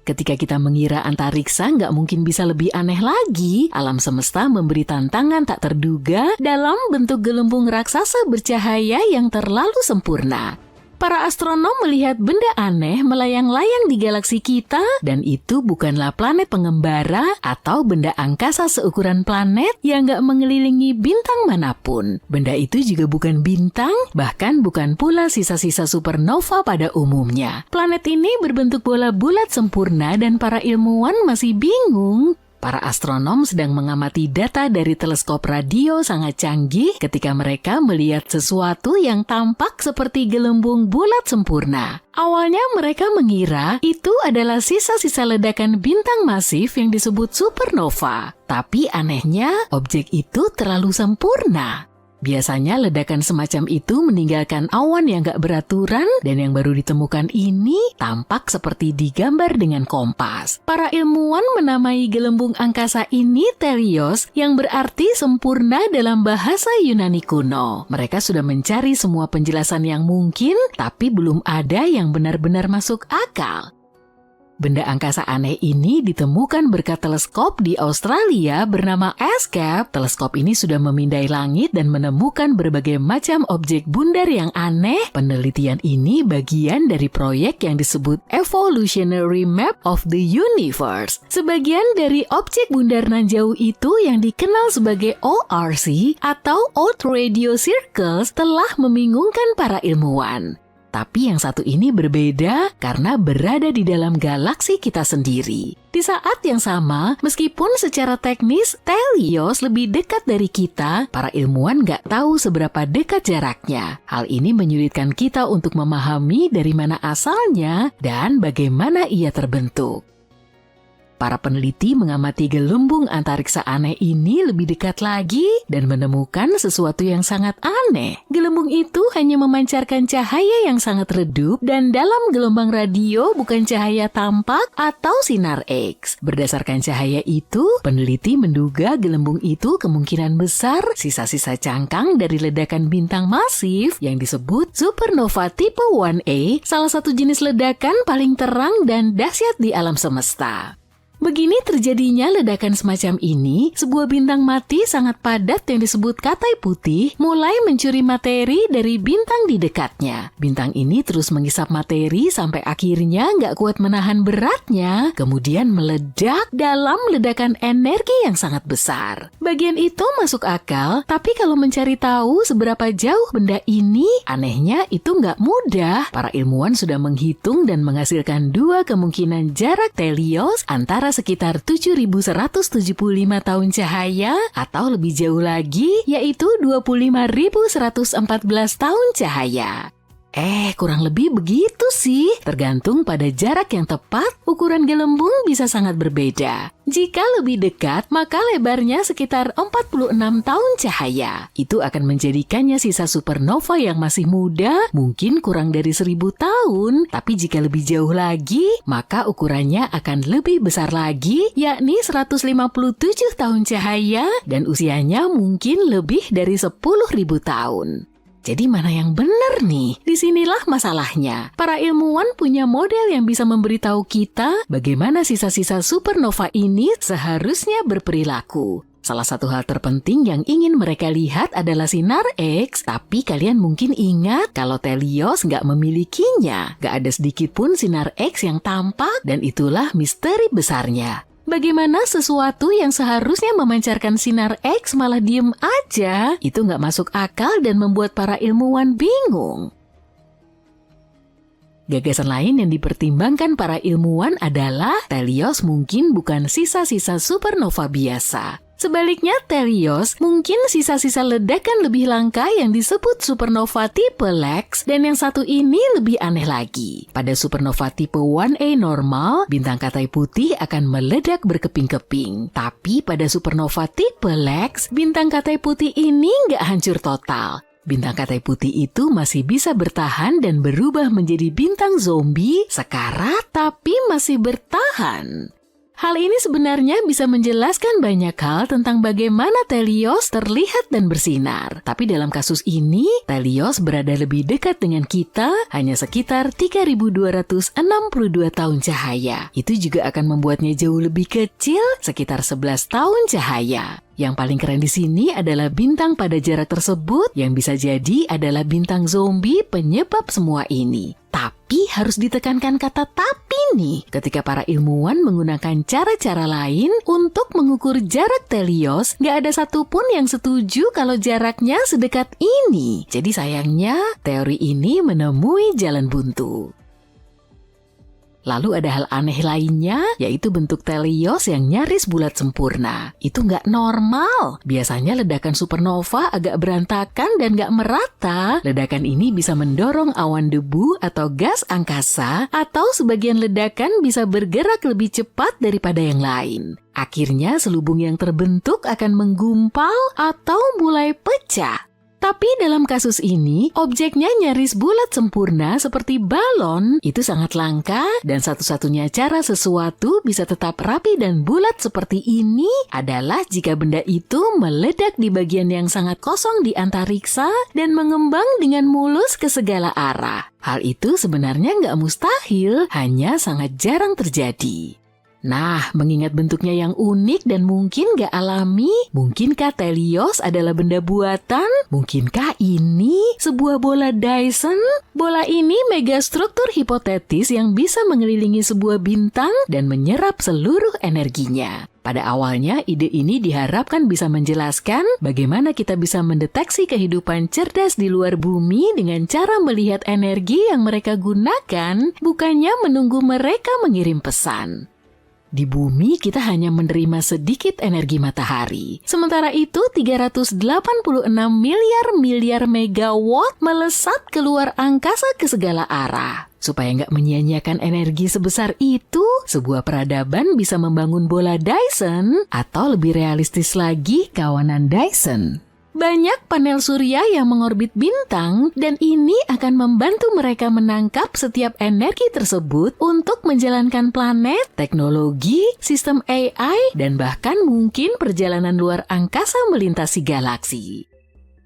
Ketika kita mengira antariksa nggak mungkin bisa lebih aneh lagi, alam semesta memberi tantangan tak terduga dalam bentuk gelembung raksasa bercahaya yang terlalu sempurna. Para astronom melihat benda aneh melayang-layang di galaksi kita, dan itu bukanlah planet pengembara atau benda angkasa seukuran planet yang nggak mengelilingi bintang manapun. Benda itu juga bukan bintang, bahkan bukan pula sisa-sisa supernova pada umumnya. Planet ini berbentuk bola bulat sempurna dan para ilmuwan masih bingung. Para astronom sedang mengamati data dari teleskop radio sangat canggih ketika mereka melihat sesuatu yang tampak seperti gelembung bulat sempurna. Awalnya mereka mengira itu adalah sisa-sisa ledakan bintang masif yang disebut supernova. Tapi anehnya, objek itu terlalu sempurna. Biasanya ledakan semacam itu meninggalkan awan yang gak beraturan, dan yang baru ditemukan ini tampak seperti digambar dengan kompas. Para ilmuwan menamai gelembung angkasa ini Telios, yang berarti sempurna dalam bahasa Yunani kuno. Mereka sudah mencari semua penjelasan yang mungkin, tapi belum ada yang benar-benar masuk akal. Benda angkasa aneh ini ditemukan berkat teleskop di Australia bernama ESCAP. Teleskop ini sudah memindai langit dan menemukan berbagai macam objek bundar yang aneh. Penelitian ini bagian dari proyek yang disebut Evolutionary Map of the Universe. Sebagian dari objek bundar nan jauh itu yang dikenal sebagai ORC atau Old Radio Circles telah membingungkan para ilmuwan. Tapi yang satu ini berbeda karena berada di dalam galaksi kita sendiri. Di saat yang sama, meskipun secara teknis Telios lebih dekat dari kita, para ilmuwan nggak tahu seberapa dekat jaraknya. Hal ini menyulitkan kita untuk memahami dari mana asalnya dan bagaimana ia terbentuk. Para peneliti mengamati gelembung antariksa aneh ini lebih dekat lagi dan menemukan sesuatu yang sangat aneh. Gelembung itu hanya memancarkan cahaya yang sangat redup dan dalam gelombang radio bukan cahaya tampak atau sinar X. Berdasarkan cahaya itu, peneliti menduga gelembung itu kemungkinan besar sisa-sisa cangkang dari ledakan bintang masif yang disebut supernova tipe 1A, salah satu jenis ledakan paling terang dan dahsyat di alam semesta. Begini terjadinya ledakan semacam ini, sebuah bintang mati sangat padat yang disebut katai putih mulai mencuri materi dari bintang di dekatnya. Bintang ini terus mengisap materi sampai akhirnya nggak kuat menahan beratnya, kemudian meledak dalam ledakan energi yang sangat besar. Bagian itu masuk akal, tapi kalau mencari tahu seberapa jauh benda ini, anehnya itu nggak mudah. Para ilmuwan sudah menghitung dan menghasilkan dua kemungkinan jarak Telios antara sekitar 7.175 tahun cahaya atau lebih jauh lagi yaitu 25.114 tahun cahaya. Kurang lebih begitu sih. Tergantung pada jarak yang tepat, ukuran gelembung bisa sangat berbeda. Jika lebih dekat, maka lebarnya sekitar 46 tahun cahaya. Itu akan menjadikannya sisa supernova yang masih muda, mungkin kurang dari 1.000 tahun. Tapi jika lebih jauh lagi, maka ukurannya akan lebih besar lagi, yakni 157 tahun cahaya, dan usianya mungkin lebih dari 10.000 tahun. Jadi mana yang benar nih? Disinilah masalahnya. Para ilmuwan punya model yang bisa memberitahu kita bagaimana sisa-sisa supernova ini seharusnya berperilaku. Salah satu hal terpenting yang ingin mereka lihat adalah sinar X, tapi kalian mungkin ingat kalau Telios nggak memilikinya. Nggak ada sedikit pun sinar X yang tampak, dan itulah misteri besarnya. Bagaimana sesuatu yang seharusnya memancarkan sinar X malah diem aja? Itu nggak masuk akal dan membuat para ilmuwan bingung. Gagasan lain yang dipertimbangkan para ilmuwan adalah Telios mungkin bukan sisa-sisa supernova biasa. Sebaliknya Telios mungkin sisa-sisa ledakan lebih langka yang disebut supernova tipe Lex, dan yang satu ini lebih aneh lagi. Pada supernova tipe 1A normal, bintang katai putih akan meledak berkeping-keping. Tapi pada supernova tipe Lex, bintang katai putih ini nggak hancur total. Bintang katai putih itu masih bisa bertahan dan berubah menjadi bintang zombie sekarat tapi masih bertahan. Hal ini sebenarnya bisa menjelaskan banyak hal tentang bagaimana Telios terlihat dan bersinar. Tapi dalam kasus ini, Telios berada lebih dekat dengan kita hanya sekitar 3.262 tahun cahaya. Itu juga akan membuatnya jauh lebih kecil, sekitar 11 tahun cahaya. Yang paling keren di sini adalah bintang pada jarak tersebut yang bisa jadi adalah bintang zombie penyebab semua ini. Tapi harus ditekankan kata tapi nih, ketika para ilmuwan menggunakan cara-cara lain untuk mengukur jarak Telios, nggak ada satupun yang setuju kalau jaraknya sedekat ini. Jadi sayangnya, teori ini menemui jalan buntu. Lalu ada hal aneh lainnya, yaitu bentuk Telios yang nyaris bulat sempurna. Itu nggak normal. Biasanya ledakan supernova agak berantakan dan nggak merata. Ledakan ini bisa mendorong awan debu atau gas angkasa, atau sebagian ledakan bisa bergerak lebih cepat daripada yang lain. Akhirnya selubung yang terbentuk akan menggumpal atau mulai pecah. Tapi dalam kasus ini, objeknya nyaris bulat sempurna seperti balon. Itu sangat langka, dan satu-satunya cara sesuatu bisa tetap rapi dan bulat seperti ini adalah jika benda itu meledak di bagian yang sangat kosong di antariksa dan mengembang dengan mulus ke segala arah. Hal itu sebenarnya nggak mustahil, hanya sangat jarang terjadi. Nah, mengingat bentuknya yang unik dan mungkin gak alami, mungkinkah Telios adalah benda buatan? Mungkinkah ini sebuah bola Dyson? Bola ini megastruktur hipotetis yang bisa mengelilingi sebuah bintang dan menyerap seluruh energinya. Pada awalnya, ide ini diharapkan bisa menjelaskan bagaimana kita bisa mendeteksi kehidupan cerdas di luar bumi dengan cara melihat energi yang mereka gunakan, bukannya menunggu mereka mengirim pesan. Di bumi kita hanya menerima sedikit energi matahari. Sementara itu 386 miliar megawatt melesat keluar angkasa ke segala arah. Supaya nggak menyia-nyiakan energi sebesar itu, sebuah peradaban bisa membangun bola Dyson atau lebih realistis lagi kawanan Dyson. Banyak panel surya yang mengorbit bintang dan ini akan membantu mereka menangkap setiap energi tersebut untuk menjalankan planet, teknologi, sistem AI, dan bahkan mungkin perjalanan luar angkasa melintasi galaksi.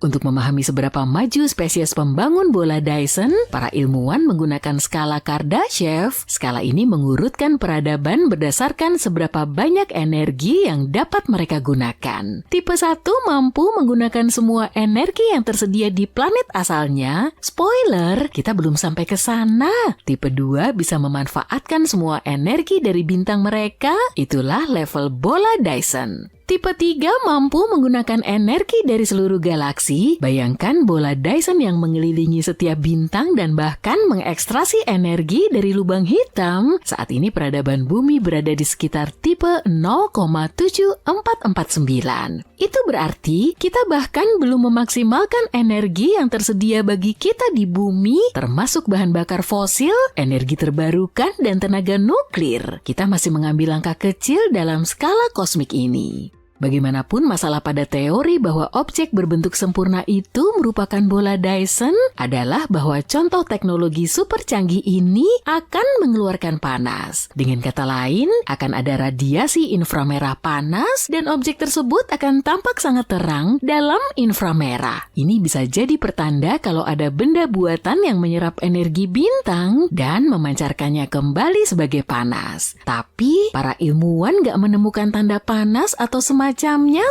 Untuk memahami seberapa maju spesies pembangun bola Dyson, para ilmuwan menggunakan skala Kardashev. Skala ini mengurutkan peradaban berdasarkan seberapa banyak energi yang dapat mereka gunakan. Tipe 1 mampu menggunakan semua energi yang tersedia di planet asalnya. Spoiler, kita belum sampai ke sana. Tipe 2 bisa memanfaatkan semua energi dari bintang mereka. Itulah level bola Dyson. Tipe 3 mampu menggunakan energi dari seluruh galaksi. Bayangkan bola Dyson yang mengelilingi setiap bintang dan bahkan mengekstrasi energi dari lubang hitam. Saat ini peradaban bumi berada di sekitar tipe 0,7449. Itu berarti kita bahkan belum memaksimalkan energi yang tersedia bagi kita di bumi, termasuk bahan bakar fosil, energi terbarukan, dan tenaga nuklir. Kita masih mengambil langkah kecil dalam skala kosmik ini. Bagaimanapun masalah pada teori bahwa objek berbentuk sempurna itu merupakan bola Dyson adalah bahwa contoh teknologi super canggih ini akan mengeluarkan panas. Dengan kata lain, akan ada radiasi inframerah panas dan objek tersebut akan tampak sangat terang dalam inframerah. Ini bisa jadi pertanda kalau ada benda buatan yang menyerap energi bintang dan memancarkannya kembali sebagai panas. Tapi, para ilmuwan gak menemukan tanda panas atau semacamnya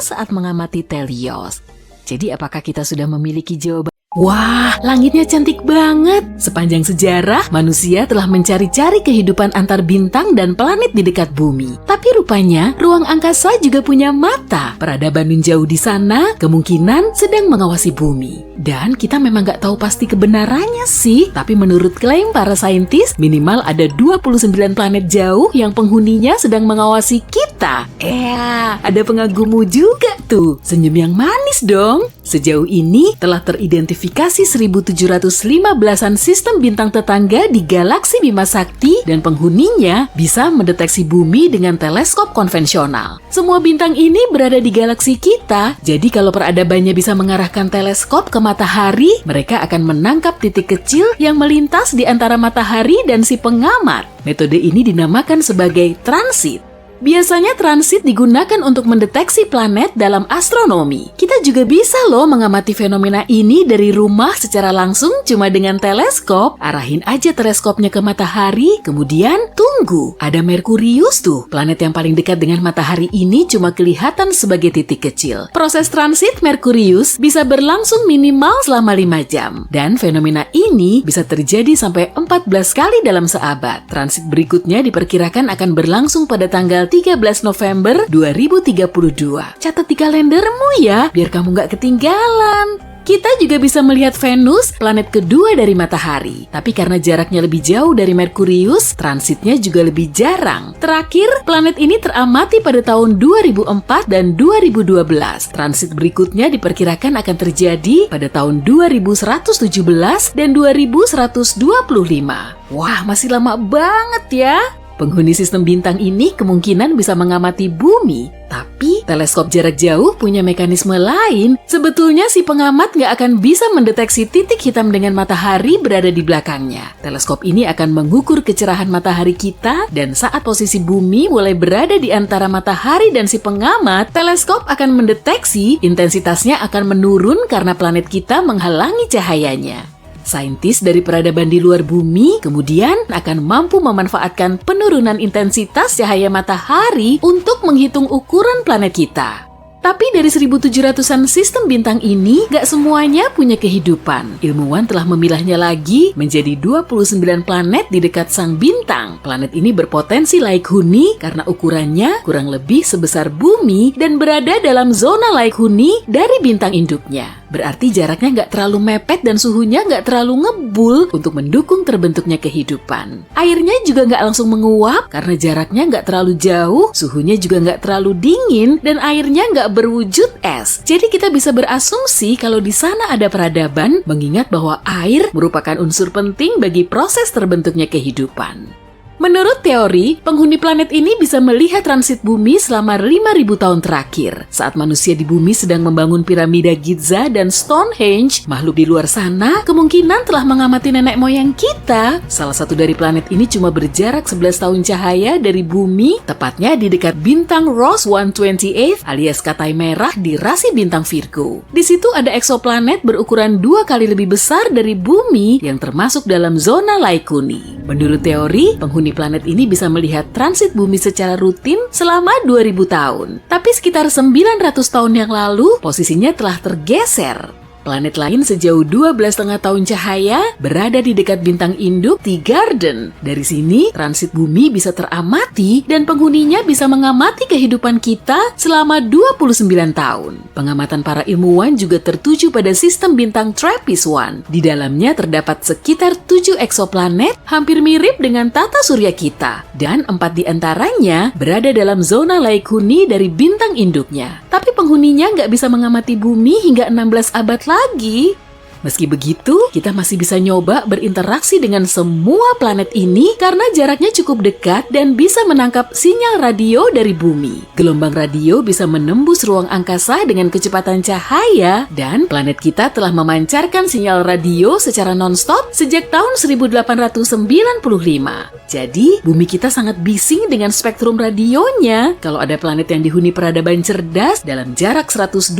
saat mengamati Telios. Jadi apakah kita sudah memiliki jawaban? Wah, langitnya cantik banget. Sepanjang sejarah, manusia telah mencari-cari kehidupan antar bintang dan planet di dekat bumi. Tapi rupanya, ruang angkasa juga punya mata. Peradaban jauh di sana kemungkinan sedang mengawasi bumi. Dan kita memang gak tahu pasti kebenarannya sih. Tapi menurut klaim para saintis, minimal ada 29 planet jauh yang penghuninya sedang mengawasi kita. Ada pengagummu juga tuh. Senyum yang manis dong. Sejauh ini telah teridentifikasi 1.715-an sistem bintang tetangga di galaksi Bima Sakti dan penghuninya bisa mendeteksi bumi dengan teleskop konvensional. Semua bintang ini berada di galaksi kita, jadi kalau peradabannya bisa mengarahkan teleskop ke matahari, mereka akan menangkap titik kecil yang melintas di antara matahari dan si pengamat. Metode ini dinamakan sebagai transit. Biasanya transit digunakan untuk mendeteksi planet dalam astronomi. Kita juga bisa loh mengamati fenomena ini dari rumah secara langsung cuma dengan teleskop. Arahin aja teleskopnya ke matahari, kemudian tunggu. Ada Merkurius tuh, planet yang paling dekat dengan matahari ini cuma kelihatan sebagai titik kecil. Proses transit Merkurius bisa berlangsung minimal selama 5 jam. Dan fenomena ini bisa terjadi sampai 14 kali dalam seabad. Transit berikutnya diperkirakan akan berlangsung pada tanggal 13 November 2032. Catat di kalendermu ya, biar kamu nggak ketinggalan. Kita juga bisa melihat Venus, planet kedua dari matahari. Tapi karena jaraknya lebih jauh dari Merkurius, transitnya juga lebih jarang. Terakhir, planet ini teramati pada tahun 2004 dan 2012. Transit berikutnya diperkirakan akan terjadi pada tahun 2117 dan 2125. Wah, masih lama banget ya. Penghuni sistem bintang ini kemungkinan bisa mengamati bumi, tapi teleskop jarak jauh punya mekanisme lain. Sebetulnya si pengamat nggak akan bisa mendeteksi titik hitam dengan matahari berada di belakangnya. Teleskop ini akan mengukur kecerahan matahari kita, dan saat posisi bumi mulai berada di antara matahari dan si pengamat, teleskop akan mendeteksi intensitasnya akan menurun karena planet kita menghalangi cahayanya. Saintis dari peradaban di luar bumi kemudian akan mampu memanfaatkan penurunan intensitas cahaya matahari untuk menghitung ukuran planet kita. Tapi dari 1700-an sistem bintang ini, gak semuanya punya kehidupan. Ilmuwan telah memilahnya lagi menjadi 29 planet di dekat sang bintang. Planet ini berpotensi laik huni karena ukurannya kurang lebih sebesar bumi dan berada dalam zona laik huni dari bintang induknya. Berarti jaraknya gak terlalu mepet dan suhunya gak terlalu ngebul untuk mendukung terbentuknya kehidupan. Airnya juga gak langsung menguap karena jaraknya gak terlalu jauh, suhunya juga gak terlalu dingin, dan airnya gak berwujud es. Jadi kita bisa berasumsi kalau di sana ada peradaban, mengingat bahwa air merupakan unsur penting bagi proses terbentuknya kehidupan. Menurut teori, penghuni planet ini bisa melihat transit bumi selama 5.000 tahun terakhir. Saat manusia di bumi sedang membangun piramida Giza dan Stonehenge, makhluk di luar sana kemungkinan telah mengamati nenek moyang kita. Salah satu dari planet ini cuma berjarak 11 tahun cahaya dari bumi, tepatnya di dekat bintang Ross 128 alias katai merah di rasi bintang Virgo. Di situ ada eksoplanet berukuran 2 kali lebih besar dari bumi yang termasuk dalam zona Laikuni. Menurut teori, penghuni planet ini bisa melihat transit bumi secara rutin selama 2000 tahun. Tapi sekitar 900 tahun yang lalu, posisinya telah tergeser. Planet lain sejauh 12,5 tahun cahaya berada di dekat bintang induk T-Garden. Dari sini, transit bumi bisa teramati dan penghuninya bisa mengamati kehidupan kita selama 29 tahun. Pengamatan para ilmuwan juga tertuju pada sistem bintang TRAPPIST-1. Di dalamnya terdapat sekitar 7 eksoplanet hampir mirip dengan tata surya kita, dan 4 di antaranya berada dalam zona Laikuni dari bintang induknya. Tapi penghuninya nggak bisa mengamati bumi hingga 16 abad lagi. Meski begitu, kita masih bisa nyoba berinteraksi dengan semua planet ini karena jaraknya cukup dekat dan bisa menangkap sinyal radio dari bumi. Gelombang radio bisa menembus ruang angkasa dengan kecepatan cahaya, dan planet kita telah memancarkan sinyal radio secara non-stop sejak tahun 1895. Jadi, bumi kita sangat bising dengan spektrum radionya. Kalau ada planet yang dihuni peradaban cerdas dalam jarak 125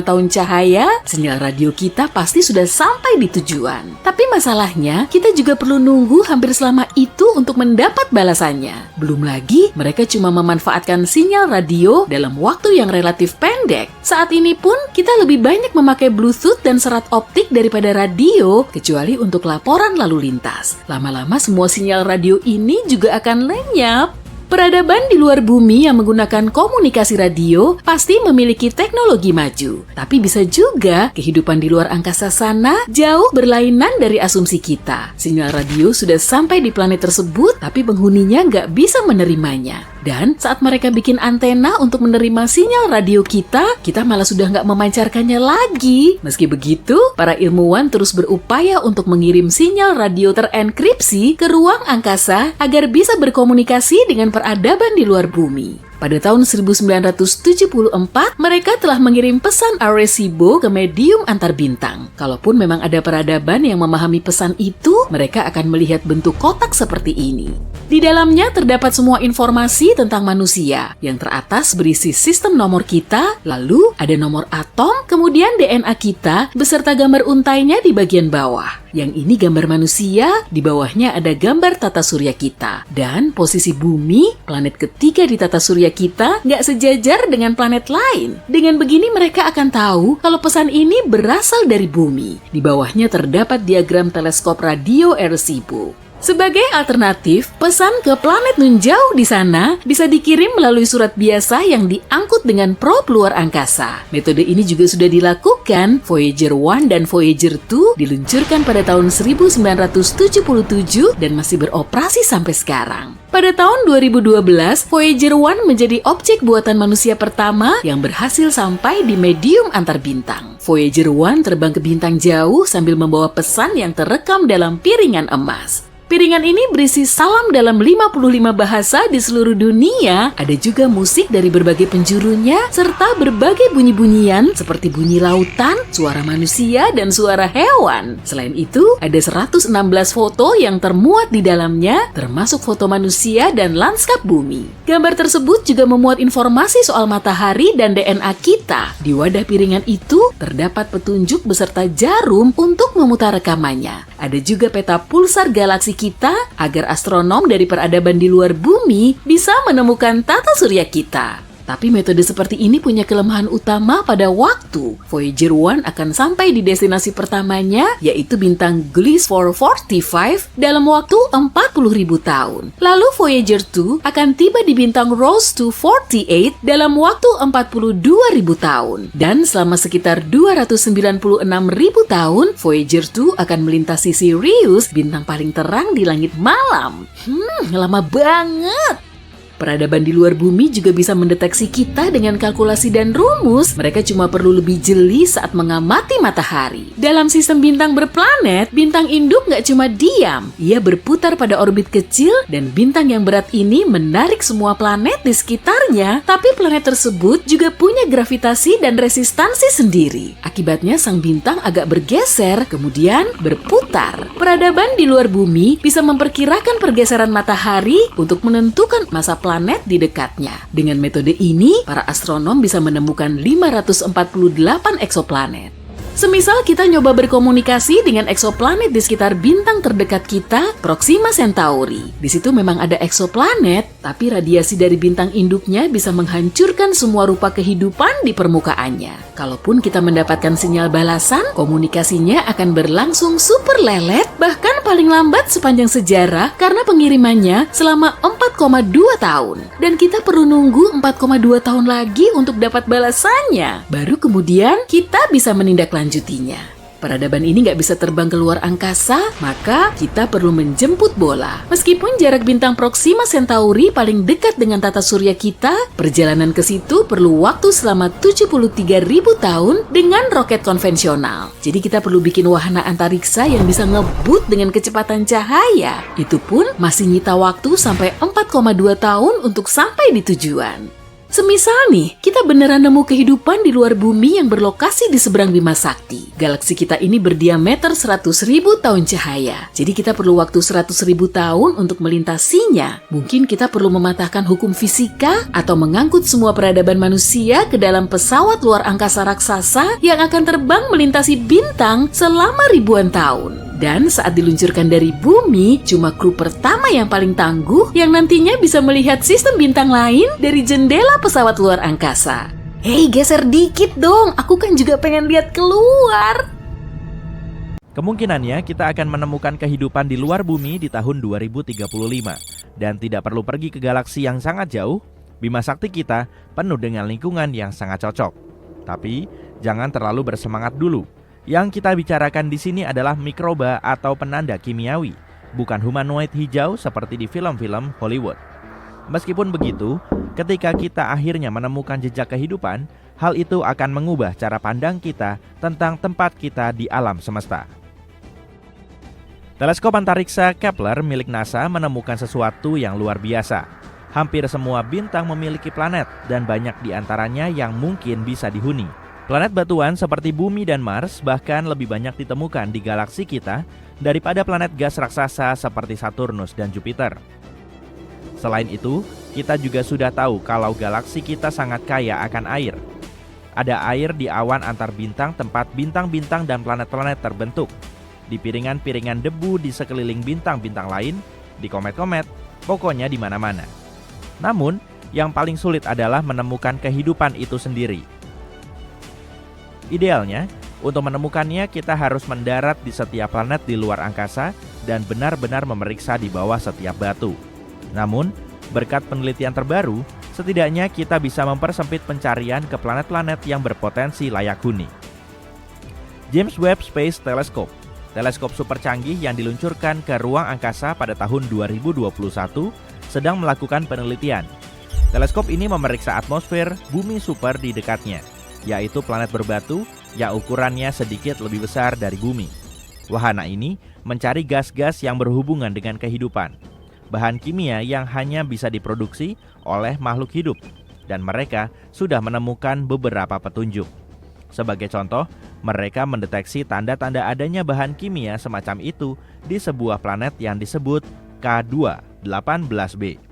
tahun cahaya, sinyal radio kita pasti sudah sampai di tujuan. Tapi masalahnya, kita juga perlu nunggu hampir selama itu untuk mendapat balasannya. Belum lagi, mereka cuma memanfaatkan sinyal radio dalam waktu yang relatif pendek. Saat ini pun, kita lebih banyak memakai Bluetooth dan serat optik daripada radio, kecuali untuk laporan lalu lintas. Lama-lama semua sinyal radio ini juga akan lenyap. Peradaban di luar bumi yang menggunakan komunikasi radio pasti memiliki teknologi maju. Tapi bisa juga kehidupan di luar angkasa sana jauh berlainan dari asumsi kita. Sinyal radio sudah sampai di planet tersebut, tapi penghuninya nggak bisa menerimanya. Dan saat mereka bikin antena untuk menerima sinyal radio kita malah sudah nggak memancarkannya lagi. Meski begitu, para ilmuwan terus berupaya untuk mengirim sinyal radio terenkripsi ke ruang angkasa agar bisa berkomunikasi dengan peradaban di luar bumi. Pada tahun 1974, mereka telah mengirim pesan Arecibo ke medium antar bintang. Kalaupun memang ada peradaban yang memahami pesan itu, mereka akan melihat bentuk kotak seperti ini. Di dalamnya terdapat semua informasi tentang manusia. Yang teratas berisi sistem nomor kita, lalu ada nomor atom, kemudian DNA kita, beserta gambar untainya di bagian bawah. Yang ini gambar manusia, di bawahnya ada gambar tata surya kita. Dan posisi bumi, planet ketiga di tata surya kita, nggak sejajar dengan planet lain. Dengan begini mereka akan tahu kalau pesan ini berasal dari bumi. Di bawahnya terdapat diagram teleskop radio Arecibo. Sebagai alternatif, pesan ke planet nun jauh di sana bisa dikirim melalui surat biasa yang diangkut dengan probe luar angkasa. Metode ini juga sudah dilakukan. Voyager 1 dan Voyager 2 diluncurkan pada tahun 1977 dan masih beroperasi sampai sekarang. Pada tahun 2012, Voyager 1 menjadi objek buatan manusia pertama yang berhasil sampai di medium antar bintang. Voyager 1 terbang ke bintang jauh sambil membawa pesan yang terekam dalam piringan emas. Piringan ini berisi salam dalam 55 bahasa di seluruh dunia. Ada juga musik dari berbagai penjurunya, serta berbagai bunyi-bunyian seperti bunyi lautan, suara manusia, dan suara hewan. Selain itu, ada 116 foto yang termuat di dalamnya, termasuk foto manusia dan lanskap bumi. Gambar tersebut juga memuat informasi soal matahari dan DNA kita. Di wadah piringan itu, terdapat petunjuk beserta jarum untuk memutar rekamannya. Ada juga peta pulsar galaksi kita agar astronom dari peradaban di luar bumi bisa menemukan tata surya kita. Tapi metode seperti ini punya kelemahan utama pada waktu. Voyager 1 akan sampai di destinasi pertamanya, yaitu bintang Gliese 445 dalam waktu 40.000 tahun. Lalu Voyager 2 akan tiba di bintang Ross 248 dalam waktu 42.000 tahun. Dan selama sekitar 296.000 tahun, Voyager 2 akan melintasi Sirius, bintang paling terang di langit malam. Lama banget. Peradaban di luar bumi juga bisa mendeteksi kita dengan kalkulasi dan rumus. Mereka cuma perlu lebih jeli saat mengamati matahari. Dalam sistem bintang berplanet, bintang induk nggak cuma diam. Ia berputar pada orbit kecil dan bintang yang berat ini menarik semua planet di sekitarnya. Tapi planet tersebut juga punya gravitasi dan resistansi sendiri. Akibatnya sang bintang agak bergeser, kemudian berputar. Peradaban di luar bumi bisa memperkirakan pergeseran matahari untuk menentukan masa planet di dekatnya. Dengan metode ini, para astronom bisa menemukan 548 eksoplanet. Semisal kita nyoba berkomunikasi dengan eksoplanet di sekitar bintang terdekat kita, Proxima Centauri. Di situ memang ada eksoplanet, tapi radiasi dari bintang induknya bisa menghancurkan semua rupa kehidupan di permukaannya. Kalaupun kita mendapatkan sinyal balasan, komunikasinya akan berlangsung super lelet, bahkan paling lambat sepanjang sejarah karena pengirimannya selama 4,2 tahun. Dan kita perlu nunggu 4,2 tahun lagi untuk dapat balasannya. Baru kemudian kita bisa menindaklanjutinya. Peradaban ini nggak bisa terbang ke luar angkasa, maka kita perlu menjemput bola. Meskipun jarak bintang Proxima Centauri paling dekat dengan tata surya kita, perjalanan ke situ perlu waktu selama 73.000 tahun dengan roket konvensional. Jadi kita perlu bikin wahana antariksa yang bisa ngebut dengan kecepatan cahaya. Itu pun masih nyita waktu sampai 4,2 tahun untuk sampai di tujuan. Semisal nih, kita beneran nemu kehidupan di luar bumi yang berlokasi di seberang Bima Sakti. Galaksi kita ini berdiameter 100.000 tahun cahaya. Jadi kita perlu waktu 100.000 tahun untuk melintasinya. Mungkin kita perlu mematahkan hukum fisika atau mengangkut semua peradaban manusia ke dalam pesawat luar angkasa raksasa yang akan terbang melintasi bintang selama ribuan tahun. Dan saat diluncurkan dari bumi, cuma kru pertama yang paling tangguh yang nantinya bisa melihat sistem bintang lain dari jendela pesawat luar angkasa. Hei, geser dikit dong, aku kan juga pengen lihat keluar. Kemungkinannya kita akan menemukan kehidupan di luar bumi di tahun 2035. Dan tidak perlu pergi ke galaksi yang sangat jauh, Bima Sakti kita penuh dengan lingkungan yang sangat cocok. Tapi jangan terlalu bersemangat dulu. Yang kita bicarakan di sini adalah mikroba atau penanda kimiawi, bukan humanoid hijau seperti di film-film Hollywood. Meskipun begitu, ketika kita akhirnya menemukan jejak kehidupan, hal itu akan mengubah cara pandang kita tentang tempat kita di alam semesta. Teleskop antariksa Kepler milik NASA menemukan sesuatu yang luar biasa. Hampir semua bintang memiliki planet dan banyak di antaranya yang mungkin bisa dihuni. Planet batuan seperti Bumi dan Mars bahkan lebih banyak ditemukan di galaksi kita daripada planet gas raksasa seperti Saturnus dan Jupiter. Selain itu, kita juga sudah tahu kalau galaksi kita sangat kaya akan air. Ada air di awan antar bintang tempat bintang-bintang dan planet-planet terbentuk, di piringan-piringan debu di sekeliling bintang-bintang lain, di komet-komet, pokoknya di mana-mana. Namun, yang paling sulit adalah menemukan kehidupan itu sendiri. Idealnya, untuk menemukannya kita harus mendarat di setiap planet di luar angkasa dan benar-benar memeriksa di bawah setiap batu. Namun, berkat penelitian terbaru, setidaknya kita bisa mempersempit pencarian ke planet-planet yang berpotensi layak huni. James Webb Space Telescope, teleskop super canggih yang diluncurkan ke ruang angkasa pada tahun 2021, sedang melakukan penelitian. Teleskop ini memeriksa atmosfer bumi super di dekatnya, yaitu planet berbatu yang ukurannya sedikit lebih besar dari bumi. Wahana ini mencari gas-gas yang berhubungan dengan kehidupan, bahan kimia yang hanya bisa diproduksi oleh makhluk hidup, dan mereka sudah menemukan beberapa petunjuk. Sebagai contoh, mereka mendeteksi tanda-tanda adanya bahan kimia semacam itu di sebuah planet yang disebut K2-18b.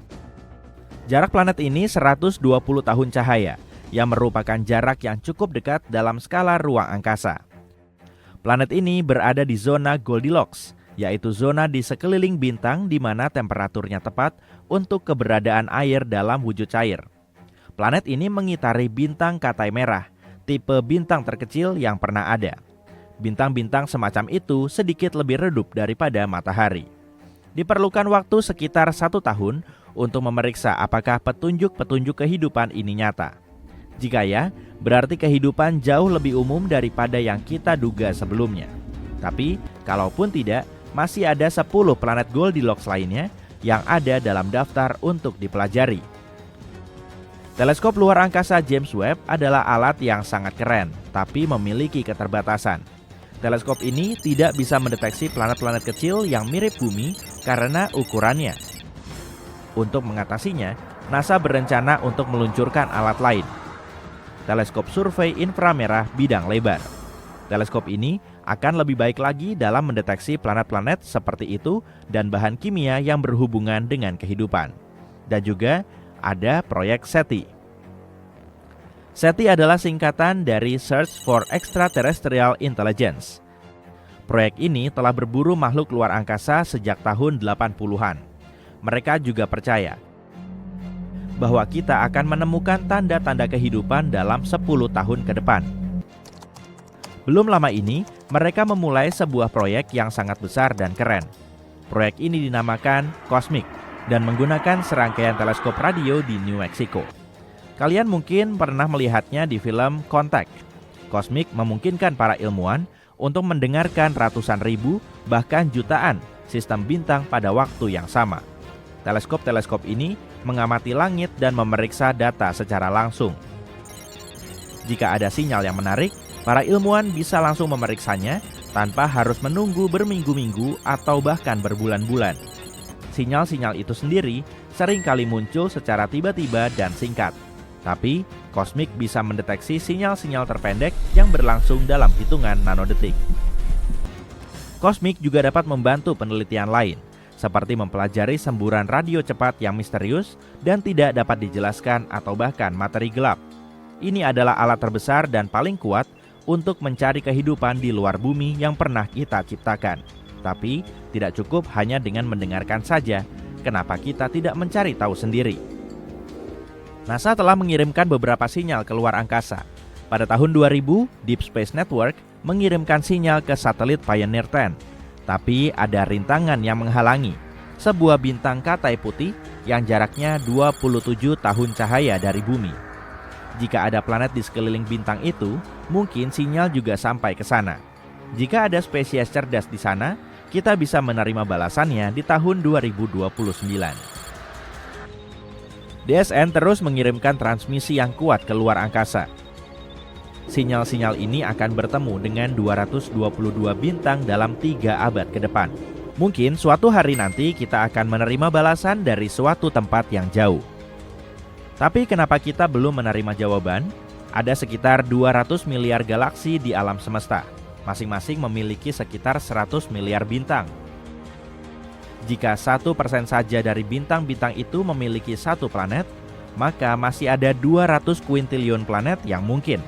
Jarak planet ini 120 tahun cahaya, yang merupakan jarak yang cukup dekat dalam skala ruang angkasa. Planet ini berada di zona Goldilocks, yaitu zona di sekeliling bintang di mana temperaturnya tepat untuk keberadaan air dalam wujud cair. Planet ini mengitari bintang Katai Merah, tipe bintang terkecil yang pernah ada. Bintang-bintang semacam itu sedikit lebih redup daripada matahari. Diperlukan waktu sekitar 1 tahun untuk memeriksa apakah petunjuk-petunjuk kehidupan ini nyata. Jika ya, berarti kehidupan jauh lebih umum daripada yang kita duga sebelumnya. Tapi, kalaupun tidak, masih ada 10 planet Goldilocks lainnya yang ada dalam daftar untuk dipelajari. Teleskop luar angkasa James Webb adalah alat yang sangat keren, tapi memiliki keterbatasan. Teleskop ini tidak bisa mendeteksi planet-planet kecil yang mirip bumi karena ukurannya. Untuk mengatasinya, NASA berencana untuk meluncurkan alat lain, teleskop survei inframerah bidang lebar. Teleskop ini akan lebih baik lagi dalam mendeteksi planet-planet seperti itu dan bahan kimia yang berhubungan dengan kehidupan. Dan juga ada proyek SETI. SETI adalah singkatan dari Search for Extraterrestrial Intelligence. Proyek ini telah berburu makhluk luar angkasa sejak tahun 80-an. Mereka juga percaya bahwa kita akan menemukan tanda-tanda kehidupan dalam 10 tahun ke depan. Belum lama ini, mereka memulai sebuah proyek yang sangat besar dan keren. Proyek ini dinamakan COSMIC dan menggunakan serangkaian teleskop radio di New Mexico. Kalian mungkin pernah melihatnya di film Contact. COSMIC memungkinkan para ilmuwan untuk mendengarkan ratusan ribu, bahkan jutaan sistem bintang pada waktu yang sama. Teleskop-teleskop ini mengamati langit dan memeriksa data secara langsung. Jika ada sinyal yang menarik, para ilmuwan bisa langsung memeriksanya tanpa harus menunggu berminggu-minggu atau bahkan berbulan-bulan. Sinyal-sinyal itu sendiri seringkali muncul secara tiba-tiba dan singkat. Tapi, COSMIC bisa mendeteksi sinyal-sinyal terpendek yang berlangsung dalam hitungan nanodetik. COSMIC juga dapat membantu penelitian lain, seperti mempelajari semburan radio cepat yang misterius dan tidak dapat dijelaskan atau bahkan materi gelap. Ini adalah alat terbesar dan paling kuat untuk mencari kehidupan di luar bumi yang pernah kita ciptakan. Tapi, tidak cukup hanya dengan mendengarkan saja. Kenapa kita tidak mencari tahu sendiri? NASA telah mengirimkan beberapa sinyal ke luar angkasa. Pada tahun 2000, Deep Space Network mengirimkan sinyal ke satelit Pioneer 10. Tapi ada rintangan yang menghalangi. Sebuah bintang Katai putih yang jaraknya 27 tahun cahaya dari bumi. Jika ada planet di sekeliling bintang itu, mungkin sinyal juga sampai ke sana. Jika ada spesies cerdas di sana, kita bisa menerima balasannya di tahun 2029. DSN terus mengirimkan transmisi yang kuat ke luar angkasa. Sinyal-sinyal ini akan bertemu dengan 222 bintang dalam 3 abad ke depan. Mungkin suatu hari nanti kita akan menerima balasan dari suatu tempat yang jauh. Tapi kenapa kita belum menerima jawaban? Ada sekitar 200 miliar galaksi di alam semesta. Masing-masing memiliki sekitar 100 miliar bintang. Jika 1% saja dari bintang-bintang itu memiliki satu planet, maka masih ada 200 kuintilion planet yang mungkin.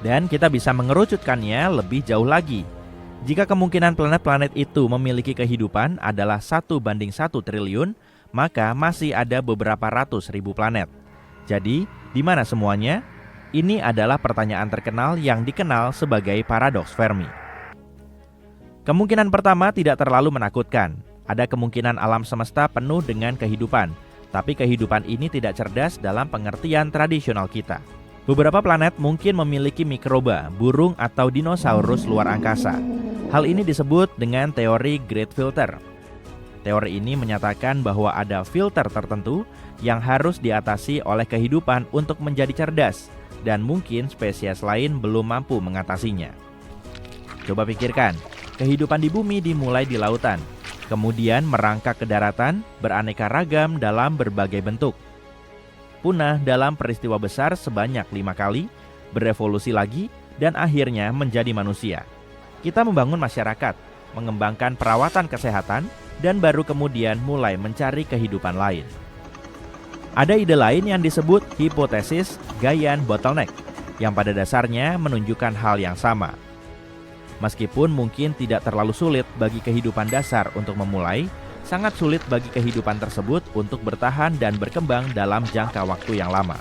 Dan kita bisa mengerucutkannya lebih jauh lagi. Jika kemungkinan planet-planet itu memiliki kehidupan adalah 1:1 triliun, maka masih ada beberapa ratus ribu planet. Jadi, di mana semuanya? Ini adalah pertanyaan terkenal yang dikenal sebagai paradoks Fermi. Kemungkinan pertama tidak terlalu menakutkan. Ada kemungkinan alam semesta penuh dengan kehidupan, tapi kehidupan ini tidak cerdas dalam pengertian tradisional kita. Beberapa planet mungkin memiliki mikroba, burung atau dinosaurus luar angkasa. Hal ini disebut dengan teori Great Filter. Teori ini menyatakan bahwa ada filter tertentu yang harus diatasi oleh kehidupan untuk menjadi cerdas, dan mungkin spesies lain belum mampu mengatasinya. Coba pikirkan, kehidupan di bumi dimulai di lautan, kemudian merangkak ke daratan, beraneka ragam dalam berbagai bentuk. Punah dalam peristiwa besar sebanyak 5 kali, berevolusi lagi, dan akhirnya menjadi manusia. Kita membangun masyarakat, mengembangkan perawatan kesehatan, dan baru kemudian mulai mencari kehidupan lain. Ada ide lain yang disebut hipotesis Gaian bottleneck, yang pada dasarnya menunjukkan hal yang sama. Meskipun mungkin tidak terlalu sulit bagi kehidupan dasar untuk memulai, sangat sulit bagi kehidupan tersebut untuk bertahan dan berkembang dalam jangka waktu yang lama.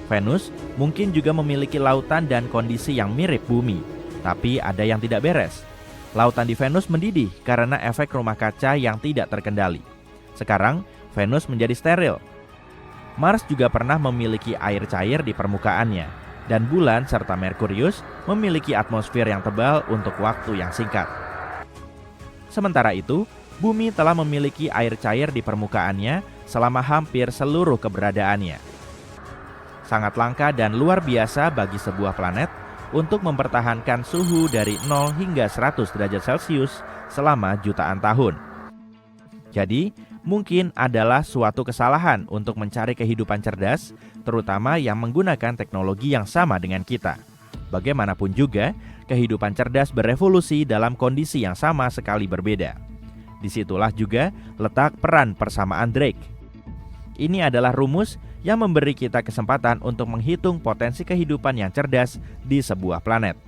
Venus mungkin juga memiliki lautan dan kondisi yang mirip bumi, tapi ada yang tidak beres. Lautan di Venus mendidih karena efek rumah kaca yang tidak terkendali. Sekarang, Venus menjadi steril. Mars juga pernah memiliki air cair di permukaannya, dan bulan serta Merkurius memiliki atmosfer yang tebal untuk waktu yang singkat. Sementara itu, bumi telah memiliki air cair di permukaannya selama hampir seluruh keberadaannya. Sangat langka dan luar biasa bagi sebuah planet untuk mempertahankan suhu dari 0 hingga 100 derajat Celcius selama jutaan tahun. Jadi, mungkin adalah suatu kesalahan untuk mencari kehidupan cerdas, terutama yang menggunakan teknologi yang sama dengan kita. Bagaimanapun juga, kehidupan cerdas berevolusi dalam kondisi yang sama sekali berbeda. Disitulah juga letak peran persamaan Drake. Ini adalah rumus yang memberi kita kesempatan untuk menghitung potensi kehidupan yang cerdas di sebuah planet.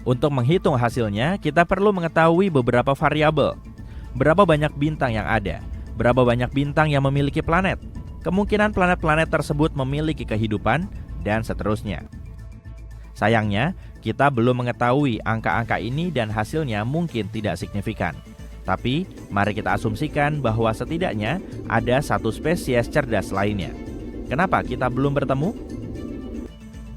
Untuk menghitung hasilnya, kita perlu mengetahui beberapa variabel. Berapa banyak bintang yang ada? Berapa banyak bintang yang memiliki planet? Kemungkinan planet-planet tersebut memiliki kehidupan, dan seterusnya. Sayangnya, kita belum mengetahui angka-angka ini dan hasilnya mungkin tidak signifikan. Tapi, mari kita asumsikan bahwa setidaknya ada satu spesies cerdas lainnya. Kenapa kita belum bertemu?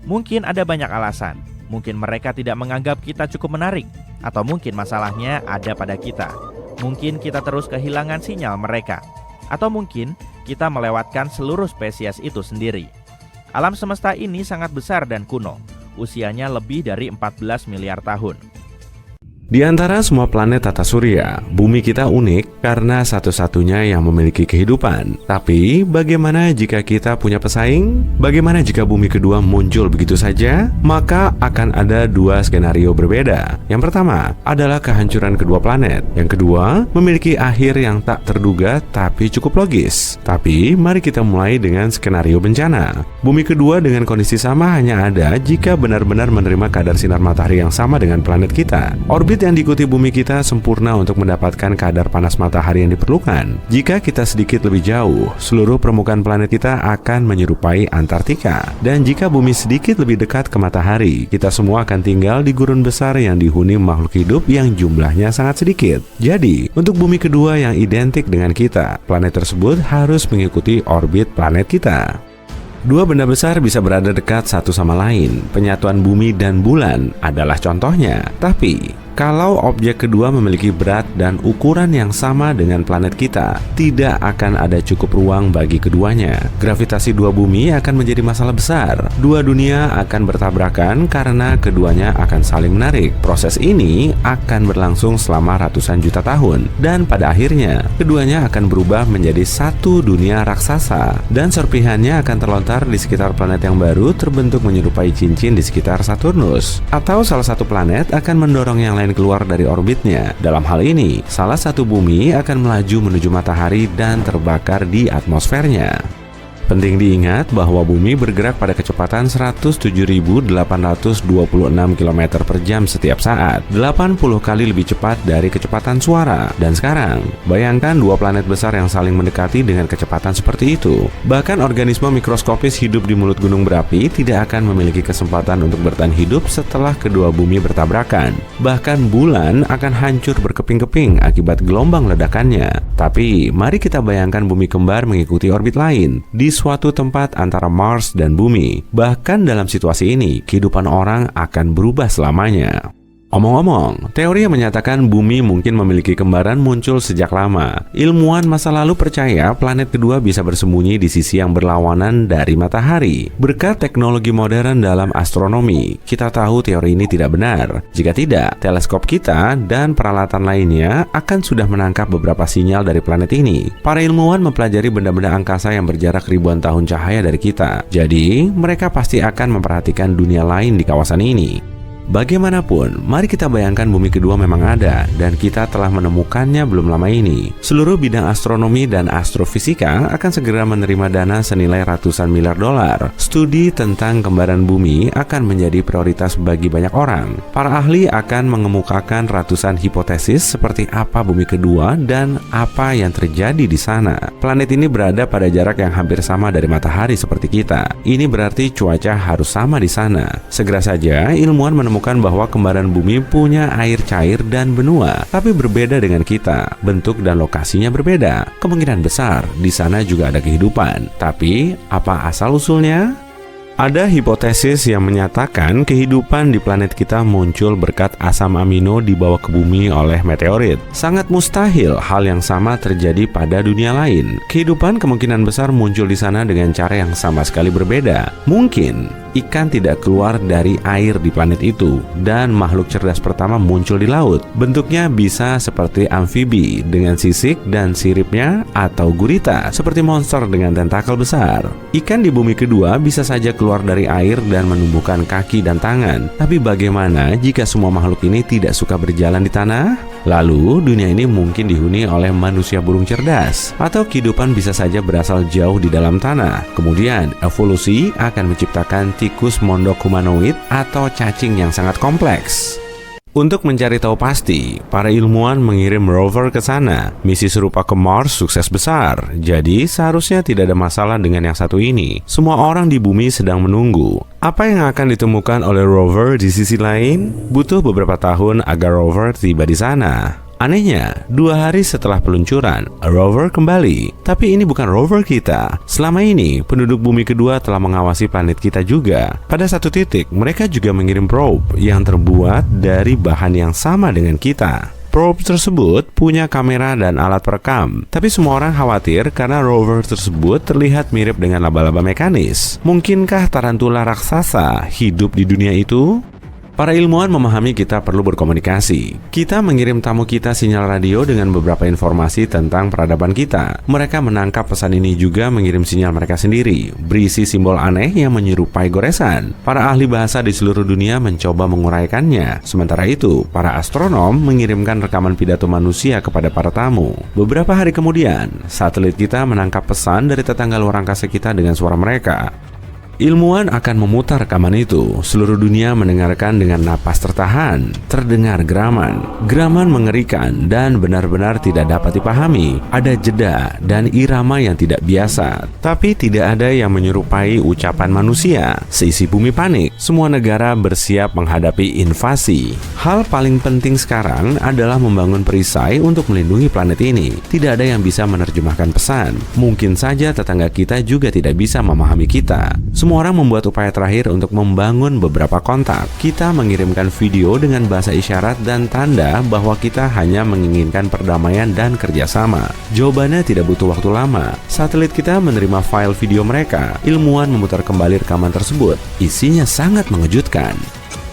Mungkin ada banyak alasan. Mungkin mereka tidak menganggap kita cukup menarik, atau mungkin masalahnya ada pada kita. Mungkin kita terus kehilangan sinyal mereka, atau mungkin kita melewatkan seluruh spesies itu sendiri. Alam semesta ini sangat besar dan kuno, usianya lebih dari 14 miliar tahun. Di antara semua planet tata surya, bumi kita unik karena satu-satunya yang memiliki kehidupan. Tapi, bagaimana jika kita punya pesaing? Bagaimana jika bumi kedua muncul begitu saja? Maka akan ada dua skenario berbeda. Yang pertama adalah kehancuran kedua planet. Yang kedua, memiliki akhir yang tak terduga tapi cukup logis. Tapi, mari kita mulai dengan skenario bencana. Bumi kedua dengan kondisi sama hanya ada jika benar-benar menerima kadar sinar matahari yang sama dengan planet kita. Orbit yang diikuti bumi kita sempurna untuk mendapatkan kadar panas matahari yang diperlukan. Jika kita sedikit lebih jauh, seluruh permukaan planet kita akan menyerupai Antartika. Dan jika bumi sedikit lebih dekat ke matahari, kita semua akan tinggal di gurun besar yang dihuni makhluk hidup yang jumlahnya sangat sedikit. Jadi, untuk bumi kedua yang identik dengan kita, planet tersebut harus mengikuti orbit planet kita. Dua benda besar bisa berada dekat satu sama lain. Penyatuan bumi dan bulan adalah contohnya. Tapi, kalau objek kedua memiliki berat dan ukuran yang sama dengan planet kita, tidak akan ada cukup ruang bagi keduanya. Gravitasi dua bumi akan menjadi masalah besar. Dua dunia akan bertabrakan karena keduanya akan saling menarik. Proses ini akan berlangsung selama ratusan juta tahun. Dan pada akhirnya, keduanya akan berubah menjadi satu dunia raksasa. Dan serpihannya akan terlontar di sekitar planet yang baru terbentuk menyerupai cincin di sekitar Saturnus. Atau salah satu planet akan mendorong yang lain lain keluar dari orbitnya. Dalam hal ini, salah satu bumi akan melaju menuju matahari dan terbakar di atmosfernya. Penting diingat bahwa bumi bergerak pada kecepatan 107.826 km per jam setiap saat, 80 kali lebih cepat dari kecepatan suara. Dan sekarang, bayangkan dua planet besar yang saling mendekati dengan kecepatan seperti itu. Bahkan organisme mikroskopis hidup di mulut gunung berapi tidak akan memiliki kesempatan untuk bertahan hidup setelah kedua bumi bertabrakan. Bahkan bulan akan hancur berkeping-keping akibat gelombang ledakannya. Tapi, mari kita bayangkan bumi kembar mengikuti orbit lain di suatu tempat antara Mars dan bumi. Bahkan dalam situasi ini, kehidupan orang akan berubah selamanya. Omong-omong, teori yang menyatakan bumi mungkin memiliki kembaran muncul sejak lama. Ilmuwan masa lalu percaya planet kedua bisa bersembunyi di sisi yang berlawanan dari matahari. Berkat teknologi modern dalam astronomi, kita tahu teori ini tidak benar. Jika tidak, teleskop kita dan peralatan lainnya akan sudah menangkap beberapa sinyal dari planet ini. Para ilmuwan mempelajari benda-benda angkasa yang berjarak ribuan tahun cahaya dari kita. Jadi, mereka pasti akan memperhatikan dunia lain di kawasan ini. Bagaimanapun, mari kita bayangkan bumi kedua memang ada dan kita telah menemukannya belum lama ini. Seluruh bidang astronomi dan astrofisika akan segera menerima dana senilai ratusan miliar dolar. Studi tentang kembaran bumi akan menjadi prioritas bagi banyak orang. Para ahli akan mengemukakan ratusan hipotesis seperti apa bumi kedua dan apa yang terjadi di sana. Planet ini berada pada jarak yang hampir sama dari matahari seperti kita. Ini berarti cuaca harus sama di sana. Segera saja ilmuwan menemukan bahwa kembaran bumi punya air cair dan benua, tapi berbeda dengan kita. Bentuk dan lokasinya berbeda. Kemungkinan besar di sana juga ada kehidupan. Tapi, apa asal-usulnya? Ada hipotesis yang menyatakan kehidupan di planet kita muncul berkat asam amino dibawa ke bumi oleh meteorit. Sangat mustahil hal yang sama terjadi pada dunia lain. Kehidupan kemungkinan besar muncul di sana dengan cara yang sama sekali berbeda. Mungkin ikan tidak keluar dari air di planet itu, dan makhluk cerdas pertama muncul di laut. Bentuknya bisa seperti amfibi dengan sisik dan siripnya, atau gurita seperti monster dengan tentakel besar. Ikan di bumi kedua bisa saja keluar dari air dan menumbuhkan kaki dan tangan. Tapi bagaimana jika semua makhluk ini tidak suka berjalan di tanah? Lalu dunia ini mungkin dihuni oleh manusia burung cerdas, atau kehidupan bisa saja berasal jauh di dalam tanah. Kemudian evolusi akan menciptakan tikus mondok humanoid atau cacing yang sangat kompleks. Untuk mencari tahu pasti, para ilmuwan mengirim rover ke sana. Misi serupa ke Mars sukses besar, jadi seharusnya tidak ada masalah dengan yang satu ini. Semua orang di bumi sedang menunggu. Apa yang akan ditemukan oleh rover di sisi lain? Butuh beberapa tahun agar rover tiba di sana. Anehnya, 2 hari setelah peluncuran, rover kembali. Tapi ini bukan rover kita. Selama ini, penduduk bumi kedua telah mengawasi planet kita juga. Pada satu titik, mereka juga mengirim probe yang terbuat dari bahan yang sama dengan kita. Probe tersebut punya kamera dan alat perekam. Tapi semua orang khawatir karena rover tersebut terlihat mirip dengan laba-laba mekanis. Mungkinkah tarantula raksasa hidup di dunia itu? Para ilmuwan memahami kita perlu berkomunikasi. Kita mengirim tamu kita sinyal radio dengan beberapa informasi tentang peradaban kita. Mereka menangkap pesan ini juga mengirim sinyal mereka sendiri, berisi simbol aneh yang menyerupai goresan. Para ahli bahasa di seluruh dunia mencoba menguraikannya. Sementara itu, para astronom mengirimkan rekaman pidato manusia kepada para tamu. Beberapa hari kemudian, satelit kita menangkap pesan dari tetangga luar angkasa kita dengan suara mereka. Ilmuwan akan memutar rekaman itu. Seluruh dunia mendengarkan dengan napas tertahan. Terdengar geraman mengerikan dan benar-benar tidak dapat dipahami. Ada jeda dan irama yang tidak biasa. Tapi tidak ada yang menyerupai ucapan manusia. Seisi bumi panik. Semua negara bersiap menghadapi invasi. Hal paling penting sekarang adalah membangun perisai untuk melindungi planet ini. Tidak ada yang bisa menerjemahkan pesan. Mungkin saja tetangga kita juga tidak bisa memahami kita. Semua orang membuat upaya terakhir untuk membangun beberapa kontak. Kita mengirimkan video dengan bahasa isyarat dan tanda bahwa kita hanya menginginkan perdamaian dan kerjasama. Jawabannya tidak butuh waktu lama. Satelit kita menerima file video mereka. Ilmuwan memutar kembali rekaman tersebut. Isinya sangat mengejutkan.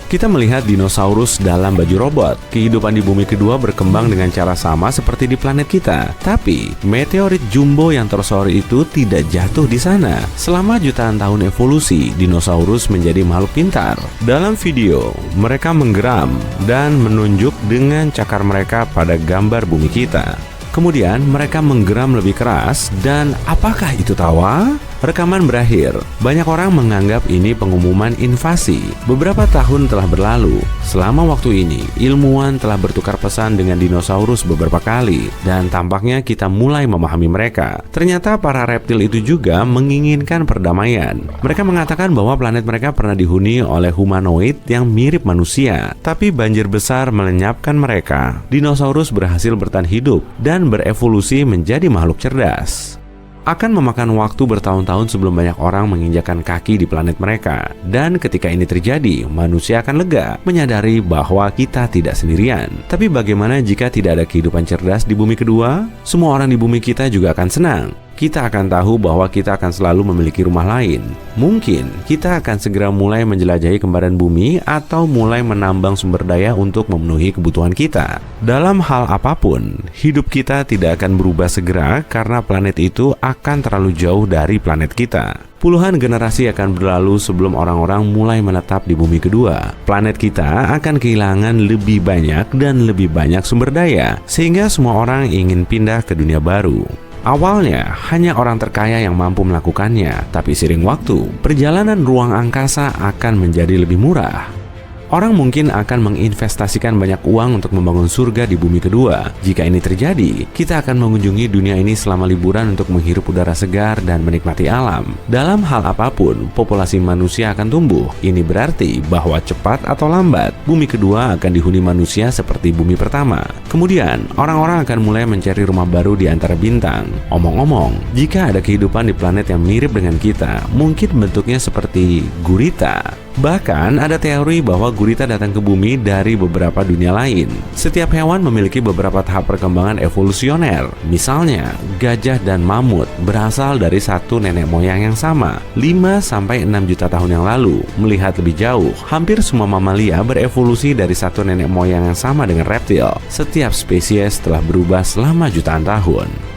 Kita melihat dinosaurus dalam baju robot. Kehidupan di bumi kedua berkembang dengan cara sama seperti di planet kita. Tapi, meteorit jumbo yang tersohor itu tidak jatuh di sana. Selama jutaan tahun evolusi, dinosaurus menjadi makhluk pintar. Dalam video, mereka menggeram dan menunjuk dengan cakar mereka pada gambar bumi kita. Kemudian mereka menggeram lebih keras dan apakah itu tawa? Rekaman berakhir. Banyak orang menganggap ini pengumuman invasi. Beberapa tahun telah berlalu. Selama waktu ini, ilmuwan telah bertukar pesan dengan dinosaurus beberapa kali dan tampaknya kita mulai memahami mereka. Ternyata para reptil itu juga menginginkan perdamaian. Mereka mengatakan bahwa planet mereka pernah dihuni oleh humanoid yang mirip manusia, tapi banjir besar melenyapkan mereka. Dinosaurus berhasil bertahan hidup dan berevolusi menjadi makhluk cerdas. Akan memakan waktu bertahun-tahun sebelum banyak orang menginjakkan kaki di planet mereka. Dan ketika ini terjadi, manusia akan lega, menyadari bahwa kita tidak sendirian. Tapi bagaimana jika tidak ada kehidupan cerdas di bumi kedua? Semua orang di bumi kita juga akan senang. Kita akan tahu bahwa kita akan selalu memiliki rumah lain. Mungkin kita akan segera mulai menjelajahi kembaran bumi atau mulai menambang sumber daya untuk memenuhi kebutuhan kita. Dalam hal apapun, hidup kita tidak akan berubah segera karena planet itu akan terlalu jauh dari planet kita. Puluhan generasi akan berlalu sebelum orang-orang mulai menetap di bumi kedua. Planet kita akan kehilangan lebih banyak dan lebih banyak sumber daya, sehingga semua orang ingin pindah ke dunia baru. Awalnya, hanya orang terkaya yang mampu melakukannya, tapi seiring waktu, perjalanan ruang angkasa akan menjadi lebih murah. Orang mungkin akan menginvestasikan banyak uang untuk membangun surga di bumi kedua. Jika ini terjadi, kita akan mengunjungi dunia ini selama liburan untuk menghirup udara segar dan menikmati alam. Dalam hal apapun, populasi manusia akan tumbuh. Ini berarti bahwa cepat atau lambat, bumi kedua akan dihuni manusia seperti bumi pertama. Kemudian, orang-orang akan mulai mencari rumah baru di antara bintang. Omong-omong, jika ada kehidupan di planet yang mirip dengan kita, mungkin bentuknya seperti gurita. Bahkan ada teori bahwa gurita datang ke bumi dari beberapa dunia lain. Setiap hewan memiliki beberapa tahap perkembangan evolusioner. Misalnya, gajah dan mamut berasal dari satu nenek moyang yang sama 5-6 juta tahun yang lalu. Melihat lebih jauh, hampir semua mamalia berevolusi dari satu nenek moyang yang sama dengan reptil. Setiap spesies telah berubah selama jutaan tahun.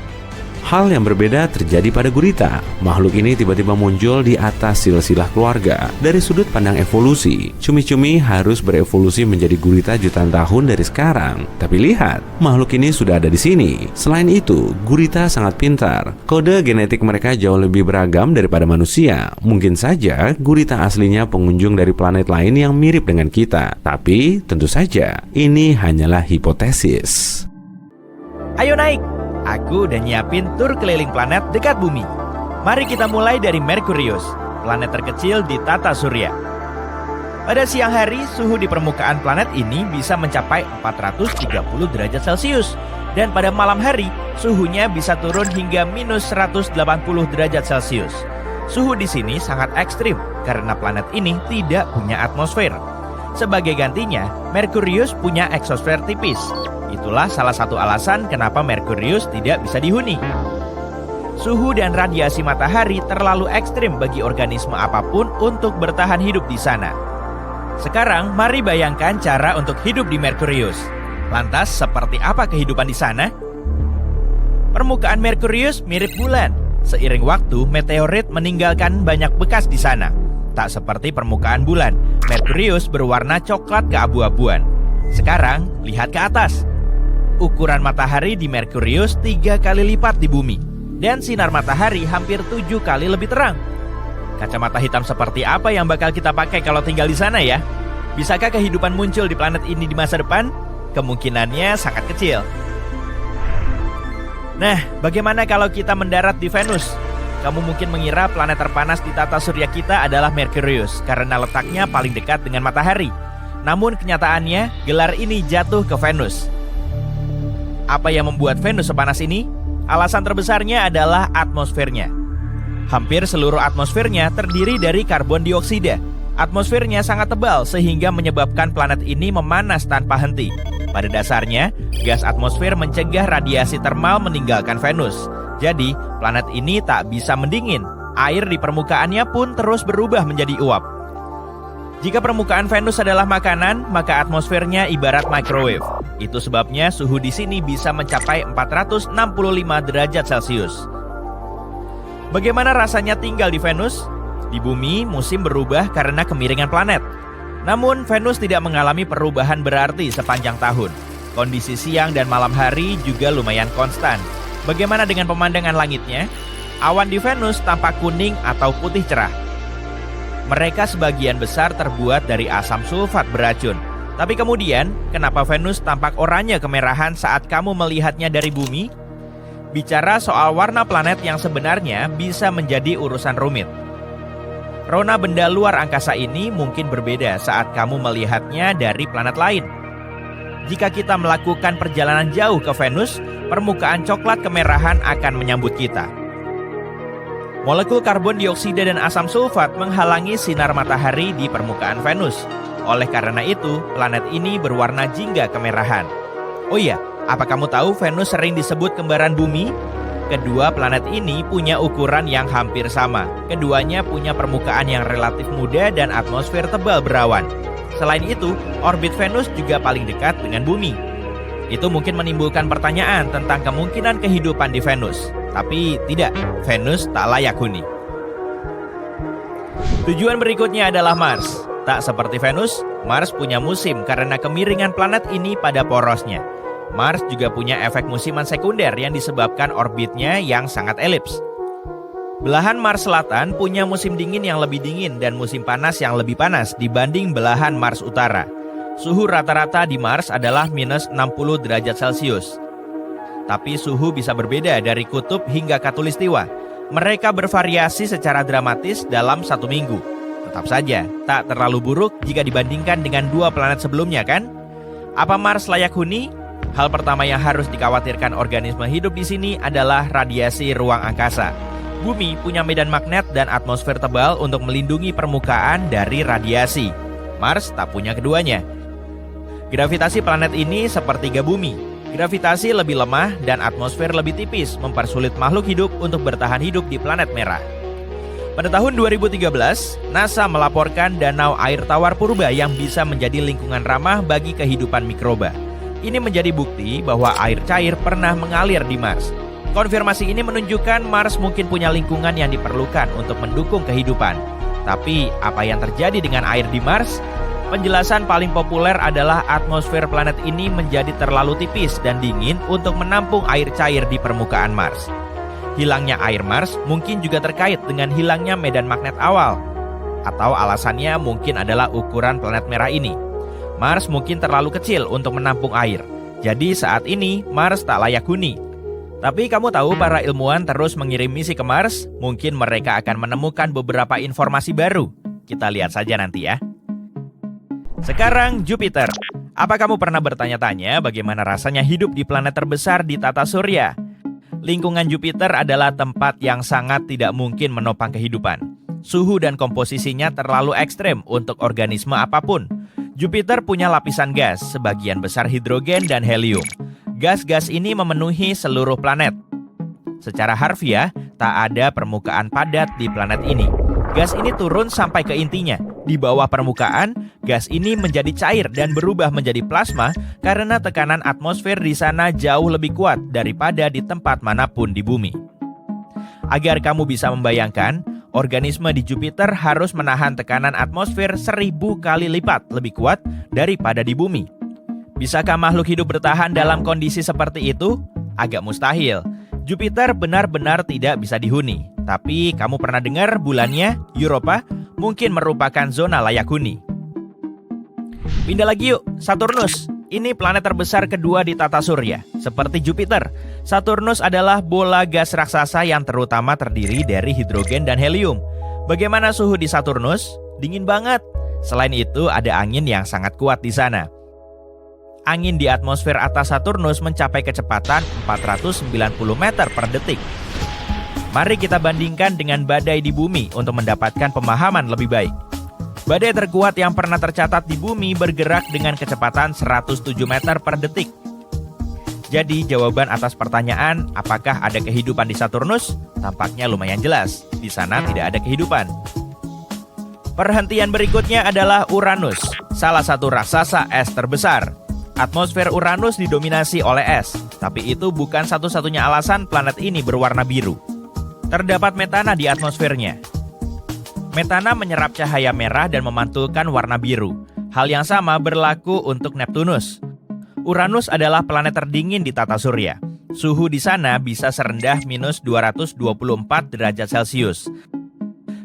Hal yang berbeda terjadi pada gurita. Makhluk ini tiba-tiba muncul di atas silsilah keluarga. Dari sudut pandang evolusi, cumi-cumi harus berevolusi menjadi gurita jutaan tahun dari sekarang. Tapi lihat, makhluk ini sudah ada di sini. Selain itu, gurita sangat pintar. Kode genetik mereka jauh lebih beragam daripada manusia. Mungkin saja gurita aslinya pengunjung dari planet lain yang mirip dengan kita. Tapi tentu saja, ini hanyalah hipotesis. Ayo naik! Aku udah nyiapin tur keliling planet dekat bumi. Mari kita mulai dari Merkurius, planet terkecil di tata surya. Pada siang hari, suhu di permukaan planet ini bisa mencapai 430 derajat Celcius. Dan pada malam hari, suhunya bisa turun hingga minus 180 derajat Celcius. Suhu di sini sangat ekstrim karena planet ini tidak punya atmosfer. Sebagai gantinya, Merkurius punya eksosfer tipis. Itulah salah satu alasan kenapa Merkurius tidak bisa dihuni. Suhu dan radiasi matahari terlalu ekstrim bagi organisme apapun untuk bertahan hidup di sana. Sekarang, mari bayangkan cara untuk hidup di Merkurius. Lantas, seperti apa kehidupan di sana? Permukaan Merkurius mirip bulan. Seiring waktu, meteorit meninggalkan banyak bekas di sana. Tak seperti permukaan bulan, Merkurius berwarna coklat keabu-abuan. Sekarang, lihat ke atas. Ukuran matahari di Merkurius 3 kali lipat di bumi. Dan sinar matahari hampir 7 kali lebih terang. Kacamata hitam seperti apa yang bakal kita pakai kalau tinggal di sana ya? Bisakah kehidupan muncul di planet ini di masa depan? Kemungkinannya sangat kecil. Nah, bagaimana kalau kita mendarat di Venus? Kamu mungkin mengira planet terpanas di tata surya kita adalah Merkurius karena letaknya paling dekat dengan matahari. Namun kenyataannya, gelar ini jatuh ke Venus. Apa yang membuat Venus sepanas ini? Alasan terbesarnya adalah atmosfernya. Hampir seluruh atmosfernya terdiri dari karbon dioksida. Atmosfernya sangat tebal sehingga menyebabkan planet ini memanas tanpa henti. Pada dasarnya, gas atmosfer mencegah radiasi termal meninggalkan Venus. Jadi, planet ini tak bisa mendingin. Air di permukaannya pun terus berubah menjadi uap. Jika permukaan Venus adalah makanan, maka atmosfernya ibarat microwave. Itu sebabnya suhu di sini bisa mencapai 465 derajat Celcius. Bagaimana rasanya tinggal di Venus? Di bumi, musim berubah karena kemiringan planet. Namun, Venus tidak mengalami perubahan berarti sepanjang tahun. Kondisi siang dan malam hari juga lumayan konstan. Bagaimana dengan pemandangan langitnya? Awan di Venus tampak kuning atau putih cerah. Mereka sebagian besar terbuat dari asam sulfat beracun. Tapi kemudian, kenapa Venus tampak oranye kemerahan saat kamu melihatnya dari bumi? Bicara soal warna planet yang sebenarnya bisa menjadi urusan rumit. Rona benda luar angkasa ini mungkin berbeda saat kamu melihatnya dari planet lain. Jika kita melakukan perjalanan jauh ke Venus, permukaan coklat kemerahan akan menyambut kita. Molekul karbon dioksida dan asam sulfat menghalangi sinar matahari di permukaan Venus. Oleh karena itu, planet ini berwarna jingga kemerahan. Oh iya, apa kamu tahu Venus sering disebut kembaran bumi? Kedua planet ini punya ukuran yang hampir sama. Keduanya punya permukaan yang relatif muda dan atmosfer tebal berawan. Selain itu, orbit Venus juga paling dekat dengan bumi. Itu mungkin menimbulkan pertanyaan tentang kemungkinan kehidupan di Venus. Tapi tidak, Venus tak layak huni. Tujuan berikutnya adalah Mars. Tak seperti Venus, Mars punya musim karena kemiringan planet ini pada porosnya. Mars juga punya efek musiman sekunder yang disebabkan orbitnya yang sangat elips. Belahan Mars Selatan punya musim dingin yang lebih dingin dan musim panas yang lebih panas dibanding belahan Mars Utara. Suhu rata-rata di Mars adalah minus 60 derajat Celcius. Tapi suhu bisa berbeda dari kutub hingga khatulistiwa. Mereka bervariasi secara dramatis dalam satu minggu. Tetap saja, tak terlalu buruk jika dibandingkan dengan dua planet sebelumnya kan? Apa Mars layak huni? Hal pertama yang harus dikhawatirkan organisme hidup di sini adalah radiasi ruang angkasa. Bumi punya medan magnet dan atmosfer tebal untuk melindungi permukaan dari radiasi. Mars tak punya keduanya. Gravitasi planet ini sepertiga bumi. Gravitasi lebih lemah dan atmosfer lebih tipis mempersulit makhluk hidup untuk bertahan hidup di planet merah. Pada tahun 2013, NASA melaporkan danau air tawar purba yang bisa menjadi lingkungan ramah bagi kehidupan mikroba. Ini menjadi bukti bahwa air cair pernah mengalir di Mars. Konfirmasi ini menunjukkan Mars mungkin punya lingkungan yang diperlukan untuk mendukung kehidupan. Tapi, apa yang terjadi dengan air di Mars? Penjelasan paling populer adalah atmosfer planet ini menjadi terlalu tipis dan dingin untuk menampung air cair di permukaan Mars. Hilangnya air Mars mungkin juga terkait dengan hilangnya medan magnet awal. Atau alasannya mungkin adalah ukuran planet merah ini. Mars mungkin terlalu kecil untuk menampung air. Jadi saat ini Mars tak layak huni. Tapi kamu tahu para ilmuwan terus mengirim misi ke Mars? Mungkin mereka akan menemukan beberapa informasi baru. Kita lihat saja nanti ya. Sekarang Jupiter. Apa kamu pernah bertanya-tanya bagaimana rasanya hidup di planet terbesar di tata surya? Lingkungan Jupiter adalah tempat yang sangat tidak mungkin menopang kehidupan. Suhu dan komposisinya terlalu ekstrem untuk organisme apapun. Jupiter punya lapisan gas, sebagian besar hidrogen dan helium. Gas-gas ini memenuhi seluruh planet. Secara harfiah, tak ada permukaan padat di planet ini. Gas ini turun sampai ke intinya. Di bawah permukaan, gas ini menjadi cair dan berubah menjadi plasma karena tekanan atmosfer di sana jauh lebih kuat daripada di tempat manapun di bumi. Agar kamu bisa membayangkan, organisme di Jupiter harus menahan tekanan atmosfer 1000 kali lipat lebih kuat daripada di bumi. Bisakah makhluk hidup bertahan dalam kondisi seperti itu? Agak mustahil. Jupiter benar-benar tidak bisa dihuni. Tapi kamu pernah dengar bulannya, Europa, mungkin merupakan zona layak huni. Pindah lagi yuk, Saturnus. Ini planet terbesar kedua di tata surya. Seperti Jupiter, Saturnus adalah bola gas raksasa yang terutama terdiri dari hidrogen dan helium. Bagaimana suhu di Saturnus? Dingin banget. Selain itu, ada angin yang sangat kuat di sana. Angin di atmosfer atas Saturnus mencapai kecepatan 490 meter per detik. Mari kita bandingkan dengan badai di bumi untuk mendapatkan pemahaman lebih baik. Badai terkuat yang pernah tercatat di bumi bergerak dengan kecepatan 107 meter per detik. Jadi jawaban atas pertanyaan apakah ada kehidupan di Saturnus? Tampaknya lumayan jelas, di sana tidak ada kehidupan. Perhentian berikutnya adalah Uranus, salah satu raksasa es terbesar. Atmosfer Uranus didominasi oleh es, tapi itu bukan satu-satunya alasan planet ini berwarna biru. Terdapat metana di atmosfernya. Metana menyerap cahaya merah dan memantulkan warna biru. Hal yang sama berlaku untuk Neptunus. Uranus adalah planet terdingin di tata surya. Suhu di sana bisa serendah minus 224 derajat Celcius.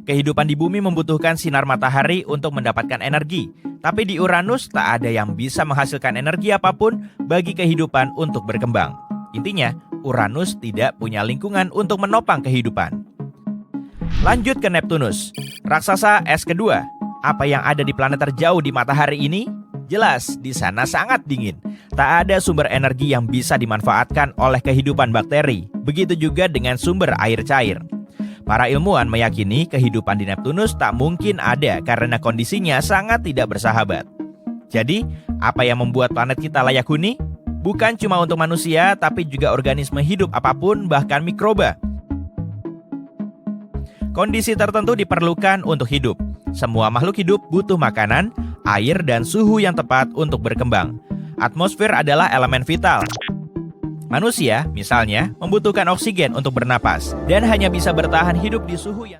Kehidupan di bumi membutuhkan sinar matahari untuk mendapatkan energi. Tapi di Uranus tak ada yang bisa menghasilkan energi apapun bagi kehidupan untuk berkembang. Intinya, Uranus tidak punya lingkungan untuk menopang kehidupan. Lanjut ke Neptunus, raksasa es kedua. Apa yang ada di planet terjauh di matahari ini? Jelas, di sana sangat dingin. Tak ada sumber energi yang bisa dimanfaatkan oleh kehidupan bakteri. Begitu juga dengan sumber air cair. Para ilmuwan meyakini kehidupan di Neptunus tak mungkin ada karena kondisinya sangat tidak bersahabat. Jadi, apa yang membuat planet kita layak huni? Bukan cuma untuk manusia, tapi juga organisme hidup apapun, bahkan mikroba. Kondisi tertentu diperlukan untuk hidup. Semua makhluk hidup butuh makanan, air, dan suhu yang tepat untuk berkembang. Atmosfer adalah elemen vital. Manusia, misalnya, membutuhkan oksigen untuk bernapas dan hanya bisa bertahan hidup di suhu yang